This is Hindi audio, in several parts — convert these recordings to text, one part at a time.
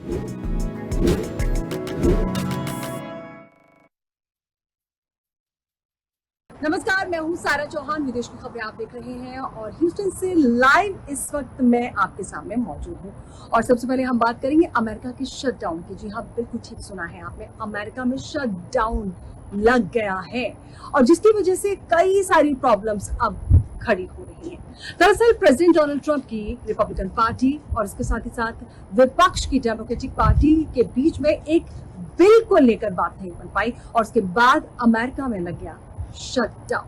नमस्कार, मैं हूं सारा चौहान। विदेश की खबरें आप देख रहे हैं और ह्यूस्टन से लाइव इस वक्त मैं आपके सामने मौजूद हूं। और सबसे पहले हम बात करेंगे अमेरिका के शटडाउन की। जी हाँ, बिल्कुल ठीक सुना है आपने, अमेरिका में शटडाउन लग गया है और जिसकी वजह से कई सारी प्रॉब्लम्स अब खड़ी हो रही हैं। दरअसल प्रेसिडेंट डोनाल्ड ट्रंप की रिपब्लिकन पार्टी और इसके साथ ही साथ विपक्ष की डेमोक्रेटिक पार्टी के बीच में एक बिल को लेकर बात नहीं बन पाई और उसके बाद अमेरिका में लग गया शटडाउन।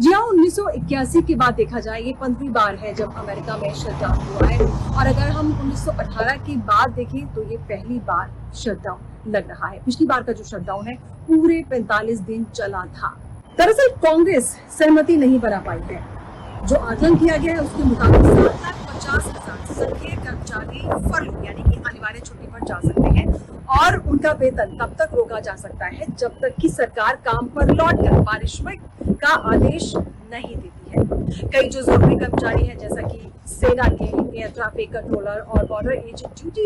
जी हाँ, 1981 के बाद देखा जाए ये 15वीं बार है जब अमेरिका में शटडाउन हुआ है और अगर हम 1918 के बाद देखें तो ये पहली बार शटडाउन लग रहा है। पिछली बार का जो शटडाउन है पूरे 45 दिन चला था। दरअसल कांग्रेस सहमति नहीं बना पाई है। जो आकलन किया गया है उसके मुताबिक 7,50,000 संघीय कर्मचारी फर्लो यानी कि अनिवार्य छुट्टी पर जा सकते हैं और उनका वेतन तब तक रोका जा सकता है जब तक कि सरकार काम पर लौटकर पारिश्रमिक का आदेश नहीं देती है। कई जो जरूरी कर्मचारी हैं जैसा कि सेना के एयर ट्रैफिक कंट्रोलर और बॉर्डर एजेंट ड्यूटी,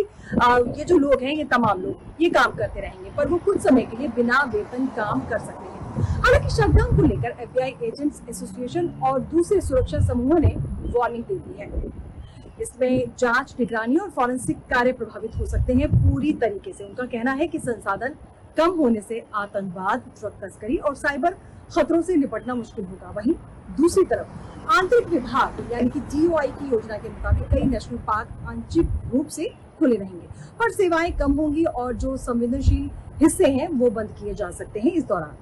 ये जो लोग हैं, ये तमाम लोग ये काम करते रहेंगे पर वो कुछ समय के लिए बिना वेतन काम कर सकते हैं। हालांकि शटडाउन को लेकर एफबीआई एजेंट्स एसोसिएशन और दूसरे सुरक्षा समूहों ने वार्निंग दे दी है। इसमें जांच, निगरानी और फॉरेंसिक कार्य प्रभावित हो सकते हैं पूरी तरीके से। उनका कहना है कि संसाधन कम होने से आतंकवाद, ड्रग तस्करी और साइबर खतरों से निपटना मुश्किल होगा। वहीं दूसरी तरफ आंतरिक विभाग यानी कि डीओआई की योजना के मुताबिक कई नेशनल पार्क आंशिक रूप से खुले रहेंगे पर सेवाएं कम होंगी और जो संवेदनशील हिस्से हैं वो बंद किए जा सकते हैं। इस दौरान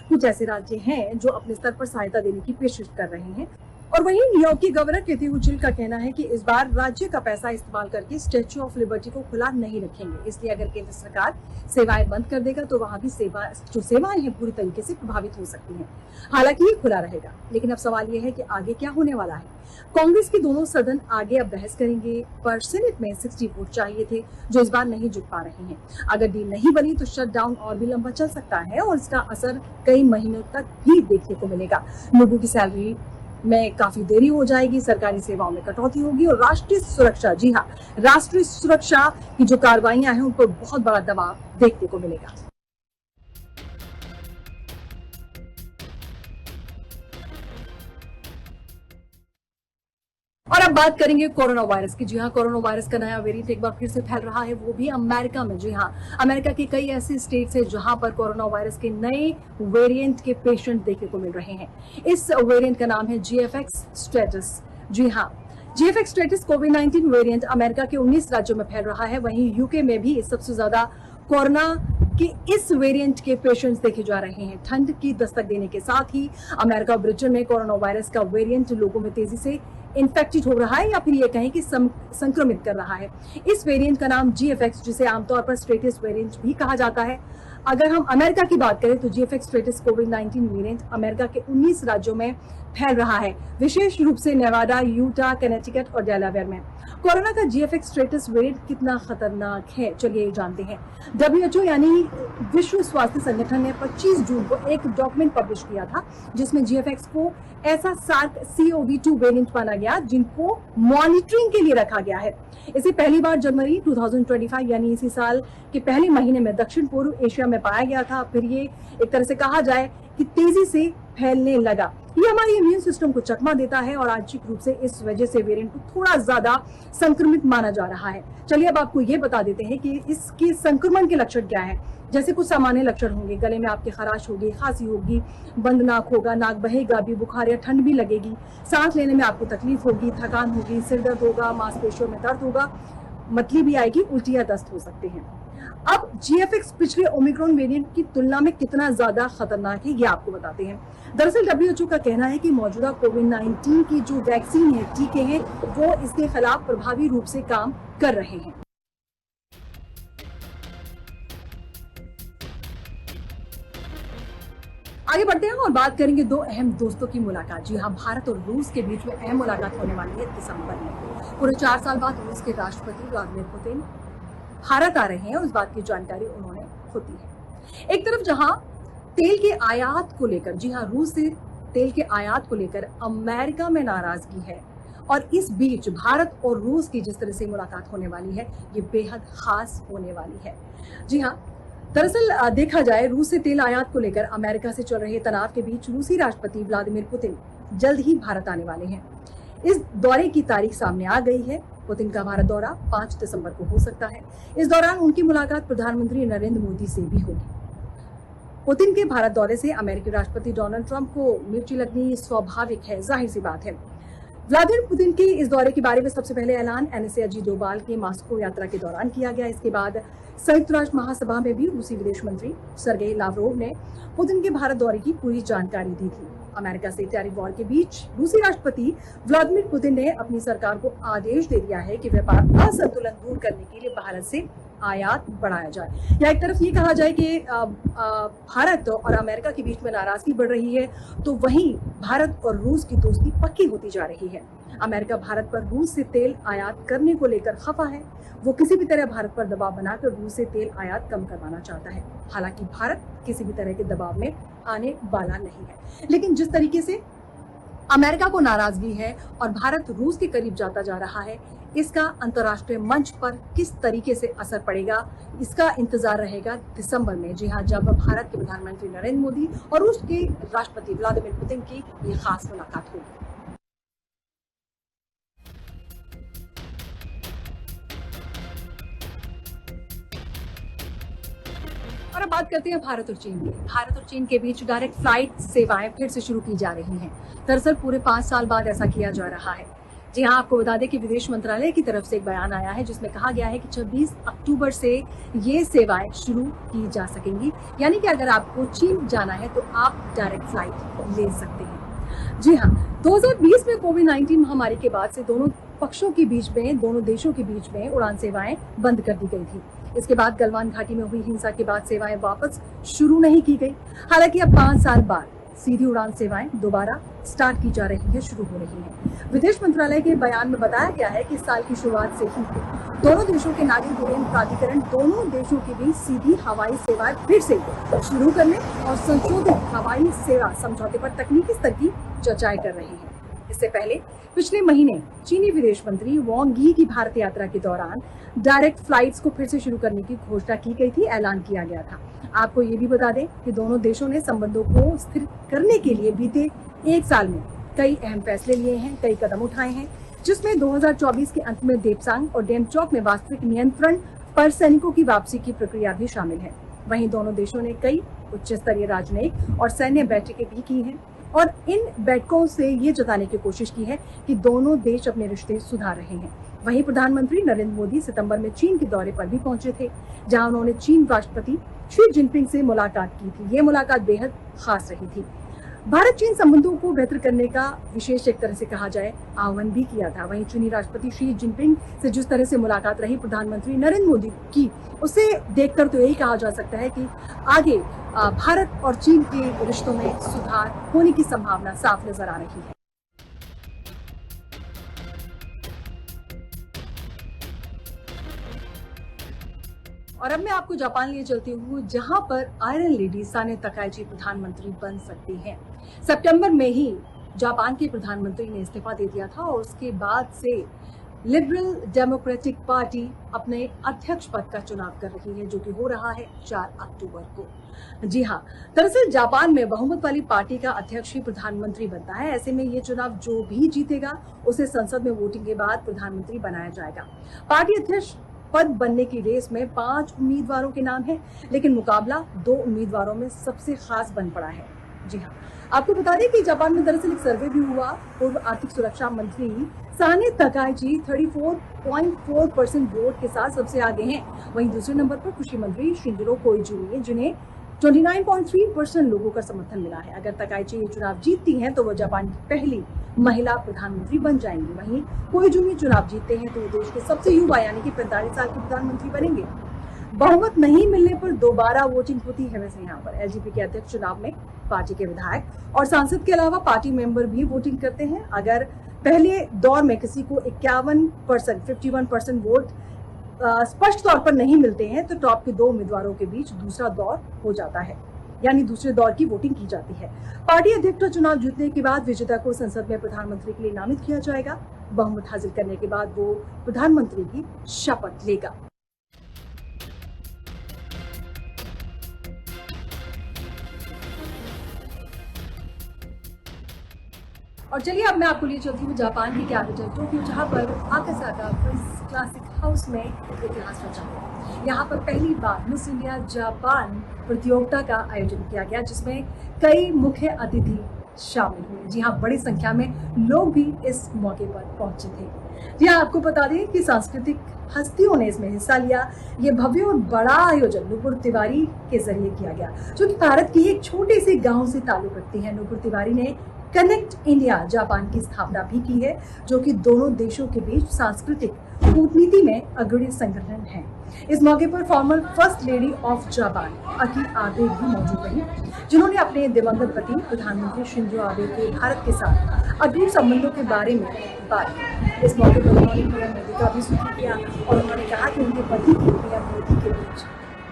कुछ ऐसे राज्य हैं जो अपने स्तर पर सहायता देने की पेशकश कर रहे हैं और वहीं न्यूयॉर्क की गवर्नर कैथी हुचिल का कहना है कि इस बार राज्य का पैसा इस्तेमाल करके स्टैच्यू ऑफ लिबर्टी को खुला नहीं रखेंगे। इसलिए अगर केंद्र सरकार सेवाएं बंद कर देगा तो वहां भी सेवाएं हैं पूरी तरीके से प्रभावित हो सकती हैं। हालांकि ये खुला रहेगा, लेकिन अब सवाल ये है कि आगे क्या होने वाला है। कांग्रेस के दोनों सदन आगे अब बहस करेंगे पर सीनेट में 60 वोट चाहिए थे जो इस बार नहीं जुट पा रहे हैं। अगर डील नहीं बनी तो शटडाउन और भी लंबा चल सकता है और इसका असर कई महीनों तक भी देखने को मिलेगा। लोगों की सैलरी में काफी देरी हो जाएगी, सरकारी सेवाओं में कटौती होगी और राष्ट्रीय सुरक्षा, जी हाँ, राष्ट्रीय सुरक्षा की जो कार्रवाइयां हैं उन पर बहुत बड़ा दबाव देखने को मिलेगा। और अब बात करेंगे कोरोना वायरस की। जी हाँ, कोरोना वायरस का नया वेरिएंट एक बार फिर से फैल रहा है, वो भी अमेरिका में। जी हाँ, अमेरिका के कई ऐसे स्टेट्स हैं जहां पर कोरोना वायरस के नए वेरिएंट के पेशेंट देखने को मिल रहे हैं। इस वेरिएंट का नाम है जीएफएक्स स्ट्रेटस। जी हाँ, जीएफएक्स स्ट्रेटस कोविड-19 वेरिएंट अमेरिका के 19 राज्यों में फैल रहा है। वहीं यूके में भी सबसे ज्यादा कोरोना कि इस वेरिएंट के पेशेंट्स देखे जा रहे हैं। ठंड की दस्तक देने के साथ ही अमेरिका और ब्रिटेन में कोरोना वायरस का वेरिएंट लोगों में तेजी से इन्फेक्टेड हो रहा है या फिर ये कहें कि संक्रमित कर रहा है। इस वेरिएंट का नाम जीएफएक्स, जिसे आमतौर पर स्ट्रेटस वेरिएंट भी कहा जाता है। अगर हम अमेरिका की बात करें तो जीएफएक्स स्ट्रेटस कोविड-19 वेरिएंट अमेरिका के 19 राज्यों में फैल रहा है, विशेष रूप से नेवाडा, यूटा, कनेटिकट और डेलावेयर में। कोरोना का जीएफएक्स स्ट्रेटस वेरिएंट कितना खतरनाक है, चलिए जानते हैं। डब्ल्यूएचओ यानी विश्व स्वास्थ्य संगठन ने 25 जून को एक डॉक्यूमेंट पब्लिश किया था जिसमें जीएफएक्स को ऐसा SARS-CoV-2 वेरिएंट माना गया जिनको मॉनिटरिंग के लिए रखा गया है। इसे पहली बार जनवरी 2025 यानी इसी साल के पहले महीने में दक्षिण पूर्व एशिया में पाया गया था। फिर ये एक तरह से कहा जाए कि तेजी से फैलने लगा। ये हमारे इम्यून सिस्टम को चकमा देता है और आंशिक रूप से इस वजह से वेरिएंट को थोड़ा ज्यादा संक्रमित माना जा रहा है। चलिए अब आपको ये बता देते हैं कि इसके संक्रमण के लक्षण क्या है। जैसे कुछ सामान्य लक्षण होंगे, गले में आपके खराश होगी, खांसी होगी, बंद नाक होगा, नाक बहेगा भी, बुखार या ठंड भी लगेगी, सांस लेने में आपको तकलीफ होगी, थकान होगी, सिर दर्द होगा, मांसपेशियों में दर्द होगा, मतली भी आएगी, उल्टी या दस्त हो सकते हैं। अब जीएफएक्स पिछले ओमिक्रॉन वेरिएंट की तुलना में कितना ज्यादा खतरनाक है ये आपको बताते हैं। दरअसल डब्ल्यूएचओ का कहना है कि मौजूदा कोविड-19 की जो वैक्सीन है, टीके हैं, वो इसके खिलाफ प्रभावी रूप से काम कर रहे हैं। आगे बढ़ते हैं और बात करेंगे दो अहम दोस्तों की मुलाकात। जी हाँ, भारत और रूस के बीच में अहम मुलाकात होने वाली है दिसंबर में। पूरे 4 साल बाद रूस के राष्ट्रपति व्लादिमीर पुतिन भारत आ रहे हैं, उस बात की जानकारी उन्होंने खुद दी है। एक तरफ जहां तेल के आयात को लेकर, जी हाँ, रूस से तेल के आयात को लेकर अमेरिका में नाराजगी है, और इस बीच भारत और रूस की जिस तरह से मुलाकात होने वाली है, ये बेहद खास होने वाली है। जी हाँ, दरअसल देखा जाए, रूस से तेल आयात को लेकर अमेरिका से चल रहे तनाव के बीच रूसी राष्ट्रपति व्लादिमीर पुतिन जल्द ही भारत आने वाले हैं। इस दौरे की तारीख सामने आ गई है। पुतिन का भारत दौरा 5 दिसंबर को हो सकता है। इस दौरान उनकी मुलाकात प्रधानमंत्री नरेंद्र मोदी से भी होगी। पुतिन के भारत दौरे से अमेरिकी राष्ट्रपति डोनाल्ड ट्रंप को मिर्ची लगनी स्वाभाविक है, जाहिर सी बात है। व्लादिमीर पुतिन के इस दौरे के बारे में सबसे पहले ऐलान एनएसए अजीत डोभाल की मॉस्को यात्रा के दौरान किया गया। इसके बाद संयुक्त राष्ट्र महासभा में भी रूसी विदेश मंत्री सर्गेई लावरोव ने पुतिन के भारत दौरे की पूरी जानकारी दी थी। अमेरिका से टैरिफ वॉर के बीच रूसी राष्ट्रपति व्लादिमीर पुतिन ने अपनी सरकार को आदेश दे दिया है कि व्यापार असंतुलन दूर करने के लिए भारत से आयात बढ़ाया जाए। या एक तरफ ये कहा जाए कि भारत और अमेरिका के बीच में नाराजगी बढ़ रही है, तो वहीं भारत और रूस की दोस्ती पक्की होती जा रही है। अमेरिका भारत पर रूस से तेल आयात करने को लेकर खफा है। वो किसी भी तरह भारत पर दबाव बनाकर रूस से तेल आयात कम करवाना चाहता है। हालांकि भारत किसी भी तरह के दबाव में आने वाला नहीं है, लेकिन जिस तरीके से अमेरिका को नाराजगी है और भारत रूस के करीब जाता जा रहा है, इसका अंतर्राष्ट्रीय मंच पर किस तरीके से असर पड़ेगा, इसका इंतजार रहेगा दिसंबर में। जी हाँ, जब भारत के प्रधानमंत्री नरेंद्र मोदी और रूस के राष्ट्रपति व्लादिमीर पुतिन की ये खास मुलाकात होगी। और अब बात करते हैं भारत और चीन की। भारत और चीन के बीच डायरेक्ट फ्लाइट सेवाएं फिर से शुरू की जा रही हैं। दरअसल पूरे 5 साल बाद ऐसा किया जा रहा है। जी हाँ, आपको बता दें कि विदेश मंत्रालय की तरफ से एक बयान आया है जिसमें कहा गया है कि 26 अक्टूबर से ये सेवाएं शुरू की जा सकेंगी। यानी कि अगर आपको चीन जाना है तो आप डायरेक्ट फ्लाइट ले सकते हैं। जी हाँ, 2020 में कोविड-19 महामारी के बाद से दोनों पक्षों के बीच में, दोनों देशों के बीच में उड़ान सेवाएं बंद कर दी गई थी। इसके बाद गलवान घाटी में हुई हिंसा के बाद सेवाएं वापस शुरू नहीं की गई। हालांकि अब 5 साल बाद सीधी उड़ान सेवाएं दोबारा स्टार्ट की जा रही है, शुरू हो रही हैं। विदेश मंत्रालय के बयान में बताया गया है कि इस साल की शुरुआत से ही दोनों देशों के नागरिक उड्डयन प्राधिकरण दोनों देशों के बीच सीधी हवाई सेवाएं फिर से शुरू करने और संशोधित हवाई सेवा समझौते पर तकनीकी स्तर की चर्चाएं कर रही है। इससे पहले पिछले महीने चीनी विदेश मंत्री वांग यी की भारत यात्रा के दौरान डायरेक्ट फ्लाइट्स को फिर से शुरू करने की घोषणा की गई थी, ऐलान किया गया था। आपको ये भी बता दें कि दोनों देशों ने संबंधों को स्थिर करने के लिए बीते 1 साल में कई अहम फैसले लिए हैं, कई कदम उठाए हैं, जिसमें 2024 के अंत में देपसांग और डेमचौक में वास्तविक नियंत्रण पर सैनिकों की वापसी की प्रक्रिया भी शामिल है। वहीं दोनों देशों ने कई उच्च स्तरीय राजनयिक और सैन्य बैठकें भी की हैं और इन बैठकों से ये जताने की कोशिश की है कि दोनों देश अपने रिश्ते सुधार रहे हैं। वहीं प्रधानमंत्री नरेंद्र मोदी सितंबर में चीन के दौरे पर भी पहुंचे थे, जहां उन्होंने चीन राष्ट्रपति शी जिनपिंग से मुलाकात की थी। ये मुलाकात बेहद खास रही थी। भारत चीन संबंधों को बेहतर करने का विशेष, एक तरह से कहा जाए, आह्वान भी किया था। वहीं चीनी राष्ट्रपति शी जिनपिंग से जिस तरह से मुलाकात रही प्रधानमंत्री नरेंद्र मोदी की, उसे देखकर तो यही कहा जा सकता है कि आगे भारत और चीन के रिश्तों में सुधार होने की संभावना साफ नजर आ रही है। और अब मैं आपको जापान लिए चलती हूँ, जहां पर आयरन लेडी साने तकाइची प्रधानमंत्री बन सकती हैं। सितंबर में ही जापान के प्रधानमंत्री ने इस्तीफा दे दिया था और उसके बाद से लिबरल डेमोक्रेटिक पार्टी अपने अध्यक्ष पद का चुनाव कर रही है, जो कि हो रहा है 4 अक्टूबर को। जी हाँ, दरअसल जापान में बहुमत वाली पार्टी का अध्यक्ष ही प्रधानमंत्री बनता है। ऐसे में ये चुनाव जो भी जीतेगा उसे संसद में वोटिंग के बाद प्रधानमंत्री बनाया जाएगा। पार्टी अध्यक्ष पद बनने की रेस में 5 उम्मीदवारों के नाम है, लेकिन मुकाबला 2 उम्मीदवारों में सबसे खास बन पड़ा है। जी हाँ, आपको बता दें कि जापान में दरअसल एक सर्वे भी हुआ। पूर्व आर्थिक सुरक्षा मंत्री साने तकाइची 34.4% वोट के साथ सबसे आगे हैं। वहीं दूसरे नंबर पर कृषि मंत्री शिंजिरो कोइजुमी हैं, जिन्हें 29.3% लोगों का समर्थन मिला है। अगर तकाइची ये चुनाव जीतती हैं तो वो जापान की पहली महिला प्रधानमंत्री बन जाएंगी। वहीं कोइजुमी चुनाव जीतते हैं तो वो देश के सबसे युवा यानी कि 45 साल के प्रधानमंत्री बनेंगे। बहुमत नहीं मिलने पर दोबारा वोटिंग होती है। वैसे यहाँ पर एलजेपी के अध्यक्ष चुनाव में पार्टी के विधायक और सांसद के अलावा पार्टी मेंबर भी वोटिंग करते हैं। अगर पहले दौर में किसी को 51% वोट स्पष्ट तौर पर नहीं मिलते हैं तो टॉप के 2 उम्मीदवारों के बीच दूसरा दौर हो जाता है। यानी दूसरे दौर की वोटिंग की जाती है। पार्टी अध्यक्ष का चुनाव जीतने के बाद विजेता को संसद में प्रधानमंत्री के लिए नामित किया जाएगा। बहुमत हासिल करने के बाद वो प्रधानमंत्री की शपथ लेगा। और चलिए अब मैं आपको लिए चलती हूँ जापान की कैपिटल टोक्यो, जहाँ पर आकासाका क्लासिक हाउस में इतिहास रचा है। यहाँ पर पहली बार मिस इंडिया जापान प्रतियोगिता का आयोजन किया गया, जिसमें कई मुख्य अतिथि शामिल हुए। जी हाँ, बड़ी संख्या में लोग भी इस मौके पर पहुंचे थे। जी हाँ, आपको बता दें कि सांस्कृतिक हस्तियों ने इसमें हिस्सा लिया। ये भव्य और बड़ा आयोजन नुपुर तिवारी के जरिए किया गया, जो कि भारत की एक छोटे से गांव से ताल्लुक रखती है। नुपुर तिवारी ने कनेक्ट इंडिया जापान की स्थापना भी की है, जो कि दोनों देशों के बीच सांस्कृतिक कूटनीति में अग्रणी संगठन है। इस मौके पर former first lady of Japan Aki Abe भी मौजूद रही, जिन्होंने अपने दिवंगत पति प्रधानमंत्री शिंजो आबे के भारत के साथ अटूट संबंधों के बारे में बात की। इस मौके पर उन्होंने पीएम मोदी का भी जिक्र किया और उन्होंने कहा कि उनके पति की पीएम मोदी के बीच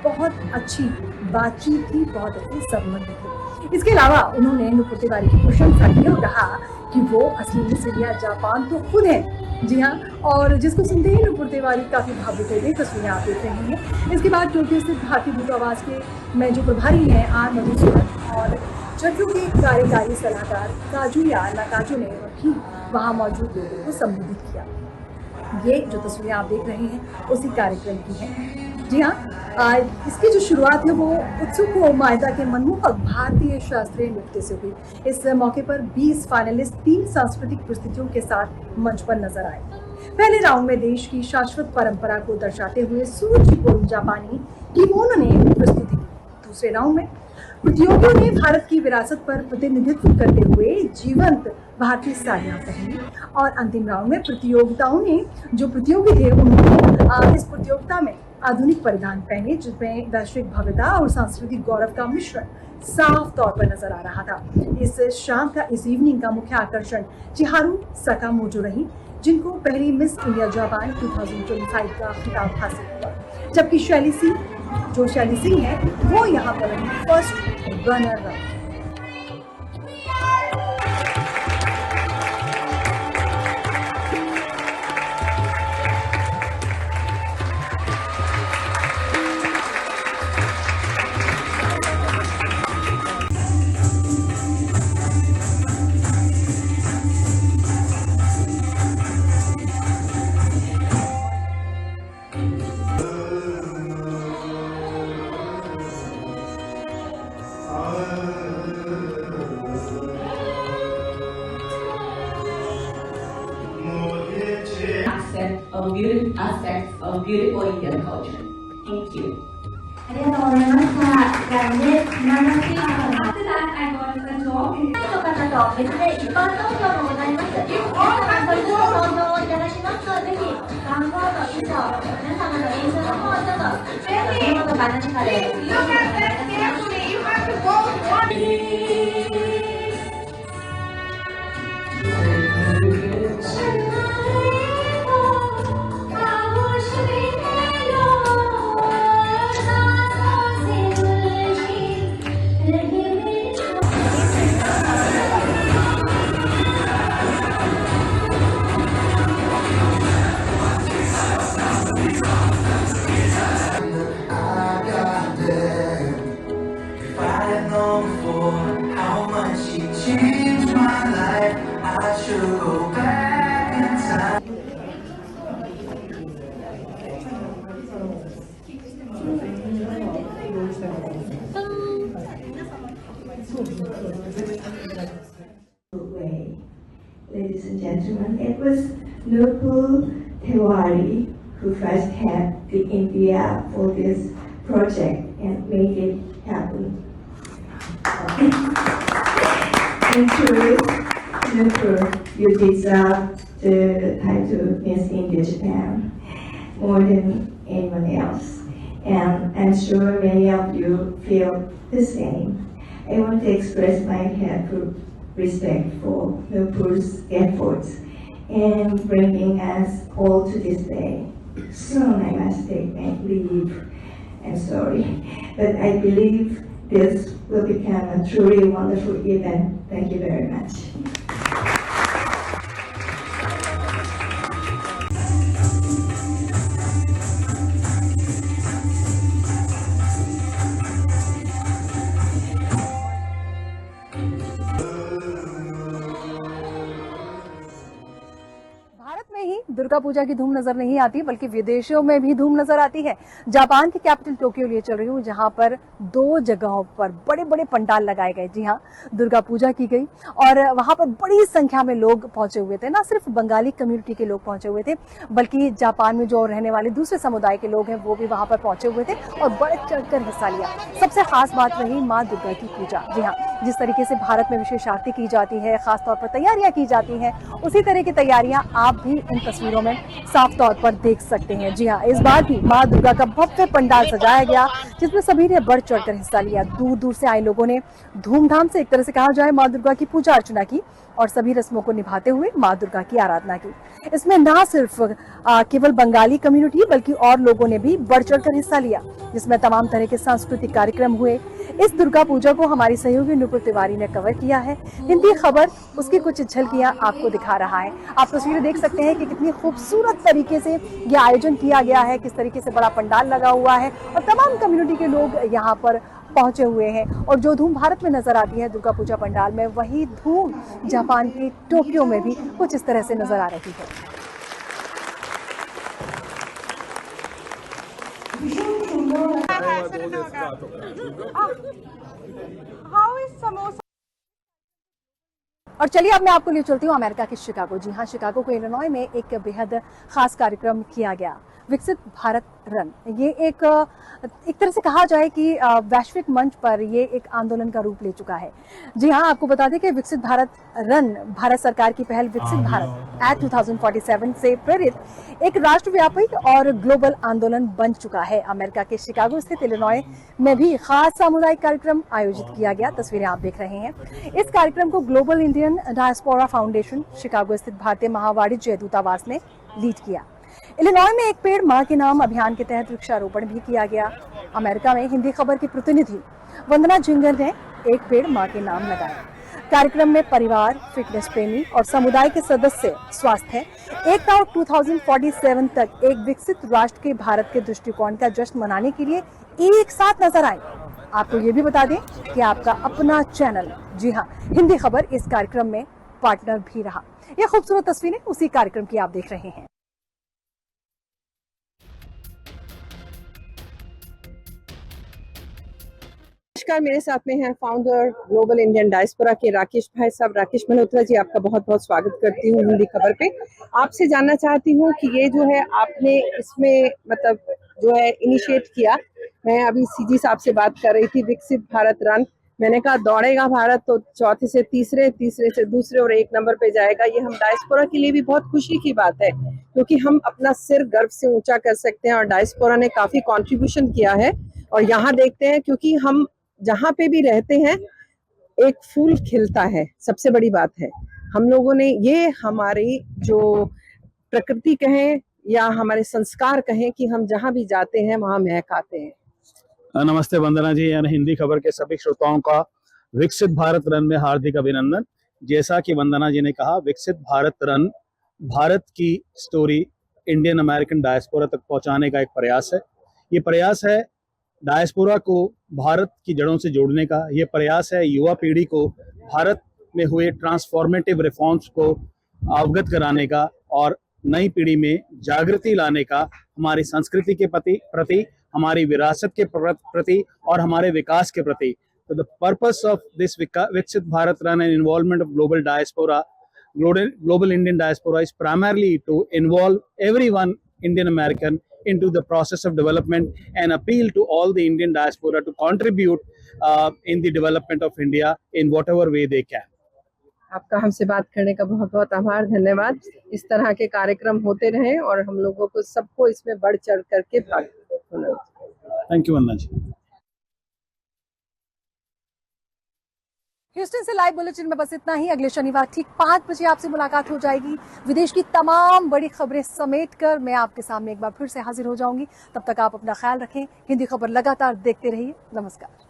बहुत अच्छी बातचीत थी, बहुत अच्छे संबंध थे। इसके अलावा उन्होंने नुपुर तिवारी की प्रशंसा की और कहा कि वो असली मिस इंडिया जापान तो खुद है। जी हाँ, और जिसको सुनते ही नुपुर तिवारी काफी भावुक हो गई। तस्वीरें आप देख रहे हैं। इसके बाद टोक्यो स्थित भारतीय दूतावास के में जो प्रभारी हैं आर मधुसूदन और जट्टू के कार्यकारी सलाहकार काजुया नाकाजू ने भी वहाँ मौजूद लोगों को संबोधित किया। ये जो तस्वीरें आप देख रहे हैं उसी कार्यक्रम की है। जी हाँ, इसकी जो शुरुआत है वो उत्सुक मायदा के मनमोहक भारतीय शास्त्रीय नृत्य से हुई। इस मौके पर 20 फाइनलिस्ट 3 सांस्कृतिक प्रस्तुतियों के साथ मंच पर नजर आए। पहले राउंड में देश की शाश्वत परंपरा को दर्शाते हुए सुरुचिपूर्ण जापानी किमोनो ने प्रस्तुति की। दूसरे राउंड में प्रतियोगियों ने भारत की विरासत पर प्रतिनिधित्व करते हुए जीवंत भारतीय साड़ियां पहनी और अंतिम राउंड में जो प्रतियोगी थे उन्होंने इस प्रतियोगिता में आधुनिक परिधान पहने, जिसमें वैश्विक भव्यता और सांस्कृतिक गौरव का मिश्रण साफ तौर पर नजर आ रहा था। इस इवनिंग का मुख्य आकर्षण चिहारू सकामोटो रही, जिनको पहली मिस इंडिया जापान 2025 का खिताब हासिल हुआ, जबकि शैली सिंह है वो यहाँ पर रही first runner up. Aspects of beautiful Indian culture. Thank you. ありがとうございました。じゃあね、今のシーンの After that, I got a job. の方と別で一般投票もございます。皆様それぞれ投票をいただきます。ぜひ番号の以上、皆様の演奏の方ちょっと手元か何かで。You have that carefully. You have to vote one. Way. Ladies and gentlemen, it was Nupur Tiwari who first had the idea for this project and made it happen. And truly, Nupur, you deserve the title Miss India Japan more than anyone else. And I'm sure many of you feel the same. I want to express my heartfelt respect for Nupur's efforts in bringing us all to this day. Soon I must take my leave. I'm sorry, but I believe this will become a truly wonderful event. Thank you very much. Bharat में ही दुर्गा पूजा की धूम नजर नहीं आती बल्कि विदेशों में भी धूम नजर आती है। जापान की कैपिटल टोक्यो लिए चल रही हूँ, जहाँ पर 2 जगहों पर बड़े बड़े पंडाल लगाए गए। जी हाँ, दुर्गा पूजा की गई और वहां पर बड़ी संख्या में लोग पहुंचे हुए थे। ना सिर्फ बंगाली कम्युनिटी के लोग पहुंचे हुए थे, बल्कि जापान में जो रहने वाले दूसरे समुदाय के लोग हैं वो भी वहां पर पहुंचे हुए थे और बढ़ चढ़कर हिस्सा लिया। सबसे खास बात रही माँ दुर्गा की पूजा। जी हाँ, जिस तरीके से भारत में विशेष आरती की जाती है, खासतौर पर तैयारियां की जाती हैं, उसी तरह की तैयारियां आप भी इन तस्वीरों में साफ तौर पर देख सकते हैं। जी हाँ, इस बार भी माँ दुर्गा का भव्य पंडाल सजाया गया, जिसमें सभी ने बढ़ चढ़कर हिस्सा लिया। दूर दूर से आए लोगों ने धूमधाम से, एक तरह से कहा जाए, माँ दुर्गा की पूजा अर्चना की और सभी रस्मों को निभाते हुए माँ दुर्गा की आराधना की। इसमें ना सिर्फ केवल बंगाली कम्युनिटी बल्कि और लोगों ने भी बढ़ चढ़कर हिस्सा लिया, जिसमें तमाम तरह के सांस्कृतिक कार्यक्रम हुए। इस दुर्गा पूजा को हमारी सहयोगी नुपुर तिवारी ने कवर किया है। हिंदी खबर उसकी कुछ झलकियां आपको दिखा रहा है। आप तस्वीरें देख सकते हैं कि कितनी खूबसूरत तरीके से यह आयोजन किया गया है, किस तरीके से बड़ा पंडाल लगा हुआ है और तमाम कम्युनिटी के लोग यहाँ पर पहुंचे हुए हैं। और जो धूम भारत में नजर आती है दुर्गा पूजा पंडाल में, वही धूम जापान के टोक्यो में भी कुछ इस तरह से नजर आ रही है। और चलिए अब मैं आपको ले चलती हूँ अमेरिका के शिकागो। जी हाँ, शिकागो को इलिनॉय में एक बेहद खास कार्यक्रम किया गया, विकसित भारत रन। ये एक तरह से कहा जाए कि वैश्विक मंच पर ये एक आंदोलन का रूप ले चुका है। जी हाँ, आपको बता दें कि विकसित भारत रन भारत सरकार की पहल विकसित भारत एक्ट 2047 से प्रेरित एक राष्ट्रव्यापी और ग्लोबल आंदोलन बन चुका है। अमेरिका के शिकागो स्थित इलिनॉय में भी खास सामुदायिक कार्यक्रम आयोजित किया गया। तस्वीरें आप देख रहे हैं। इस कार्यक्रम को global Indian diaspora foundation, Chicago स्थित भारतीय महावाणिज्य दूतावास ने लीड किया। इलिनॉय में एक पेड़ मां के नाम अभियान के तहत वृक्षारोपण भी किया गया। अमेरिका में हिंदी खबर की प्रतिनिधि वंदना झिंगर ने एक पेड़ मां के नाम लगाया। कार्यक्रम में परिवार, फिटनेस प्रेमी और समुदाय के सदस्य स्वास्थ्य, एकता और 2047 तक एक विकसित राष्ट्र के भारत के दृष्टिकोण का जश्न मनाने के लिए एक साथ नजर आए। आपको ये भी बता दें कि आपका अपना चैनल, जी हाँ, हिंदी खबर, इस कार्यक्रम में पार्टनर भी रहा। ये खूबसूरत तस्वीरें उसी कार्यक्रम की आप देख रहे हैं। नमस्कार, मेरे साथ में हैं फाउंडर ग्लोबल इंडियन डायस्पोरा के राकेश भाई साहब। राकेश मल्होत्रा जी, आपका बहुत बहुत स्वागत करती हूँ हिंदी खबर पे। आपसे जानना चाहती हूँ कि ये जो है आपने इसमें मतलब जो है इनिशिएट किया। मैं अभी सीजी साहब से बात कर रही थी, विकसित भारत रन। मैंने कहा दौड़ेगा भारत तो चौथे से तीसरे, तीसरे से दूसरे और 1 नंबर पे जाएगा। ये हम डायस्पोरा के लिए भी बहुत खुशी की बात है, क्योंकि हम अपना सिर गर्व से ऊंचा कर सकते हैं और डायस्पोरा ने काफी कॉन्ट्रीब्यूशन किया है। और यहाँ देखते हैं, क्योंकि हम जहाँ पे भी रहते हैं एक फूल खिलता है, सबसे बड़ी बात है। हम लोगों ने ये हमारी जो प्रकृति कहें या हमारे संस्कार कहें कि हम जहाँ भी जाते हैं वहाँ महक आते हैं। नमस्ते वंदना जी, यानी हिंदी खबर के सभी श्रोताओं का विकसित भारत रन में हार्दिक अभिनंदन। जैसा कि वंदना जी ने कहा, विकसित भारत रन भारत की स्टोरी इंडियन अमेरिकन डायस्पोरा तक पहुंचाने का एक प्रयास है। ये प्रयास है डायस्पोरा को भारत की जड़ों से जोड़ने का। ये प्रयास है युवा पीढ़ी को भारत में हुए ट्रांसफॉर्मेटिव रिफॉर्म्स को अवगत कराने का और नई पीढ़ी में जागृति लाने का, हमारी संस्कृति के प्रति, हमारी विरासत के प्रति और हमारे विकास के प्रति। तो द पर्पस ऑफ दिस विकसित Bharat run and involvement of global diaspora, global Indian diaspora is primarily to involve everyone Indian American into the process of development and appeal to all the Indian diaspora to contribute in the development of India in whatever way they can. आपका हमसे बात करने का बहुत बहुत आभार, धन्यवाद। इस तरह के कार्यक्रम होते रहें और हम लोगों को सबको इसमें बढ़ चढ़ करके भाग लेना। Thank you Vandana ji. Houston से लाइव बुलेटिन में बस इतना ही। अगले शनिवार ठीक 5 बजे आपसे मुलाकात हो जाएगी। विदेश की तमाम बड़ी खबरें समेटकर मैं आपके सामने एक बार फिर से हाजिर हो जाऊंगी। तब तक आप अपना ख्याल रखें। हिंदी खबर लगातार देखते रहिए। नमस्कार।